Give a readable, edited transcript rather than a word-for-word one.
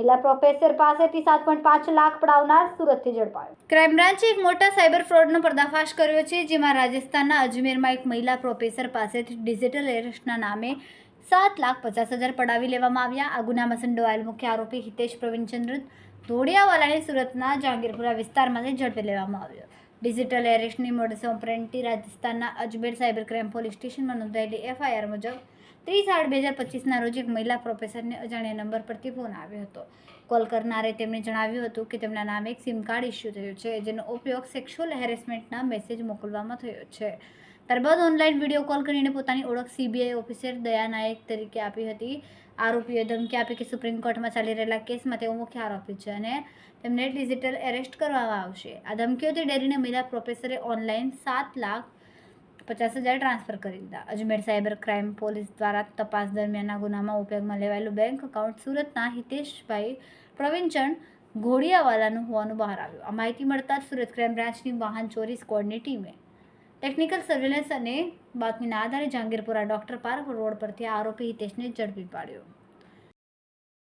મહિલા પ્રોફેસર પાસેથી 7.5 લાખ પડાવનાર સુરતથી ઝડપાયો। ક્રાઇમ બ્રાન્ચે એક મોટા સાયબર ફ્રોડનો પર્દાફાશ કર્યો છે, જેમાં રાજસ્થાનના અજમેરમાં એક મહિલા પ્રોફેસર પાસેથી ડિજિટલ એરેસ્ટના નામે 7,50,000 પડાવી લેવામાં આવ્યા। આ ગુનામાં સંડોવાયેલ મુખ્ય આરોપી હિતેશ પ્રવીણચંદ્ર ધોડિયાવાલાને સુરતના જહાંગીરપુરા વિસ્તારમાંથી ઝડપી લેવામાં આવ્યો। ડિજિટલ એરેસ્ટની મોડસ ઓપરેન્ડી રાજસ્થાનના અજમેર સાયબર ક્રાઇમ પોલીસ સ્ટેશનમાં નોંધાયેલી એફઆઈઆર મુજબ 30/8/2025ના રોજ એક મહિલા પ્રોફેસરને અજાણ્યા નંબર પરથી ફોન આવ્યો હતો। કોલ કરનારે તેમને જણાવ્યું હતું કે તેમના નામે એક સિમ કાર્ડ ઇસ્યુ થયું છે, જેનો ઉપયોગ સેક્સ્યુઅલ હેરેસમેન્ટના મેસેજ મોકલવામાં થયો છે। ત્યારબાદ ઓનલાઈન વિડીયો કોલ કરીને પોતાની ઓળખ સીબીઆઈ ઓફિસર દયા નાયક તરીકે આપી હતી। આરોપીએ ધમકી આપી કે સુપ્રીમ કોર્ટમાં ચાલી રહેલા કેસમાં તેઓ મુખ્ય આરોપી છે અને તેમને ડિજિટલ એરેસ્ટ કરવામાં આવશે। આ ધમકીઓથી ડરીને મહિલા પ્રોફેસરે ઓનલાઈન 7,50,000 ટ્રાન્સફર કરી દીધા। અજમેર સાયબર ક્રાઇમ પોલીસ દ્વારા તપાસ દરમિયાન આ ગુનામાં ઉપયોગમાં લેવાયેલું બેંક એકાઉન્ટ સુરતના હિતેશભાઈ પ્રવીણચંદ ઘોડિયાવાલાનું હોવાનું બહાર આવ્યું। આ માહિતી મળતા જ સુરત ક્રાઇમ બ્રાન્ચની વાહન ચોરી સ્ક્વોડની ટીમે ટેકનિકલ સર્વેલન્સ અને બાતમીના આધારે જહાંગીરપુરા ડોક્ટર પાર્ક રોડ પરથી આરોપી હિતેશને ઝડપી પાડ્યો।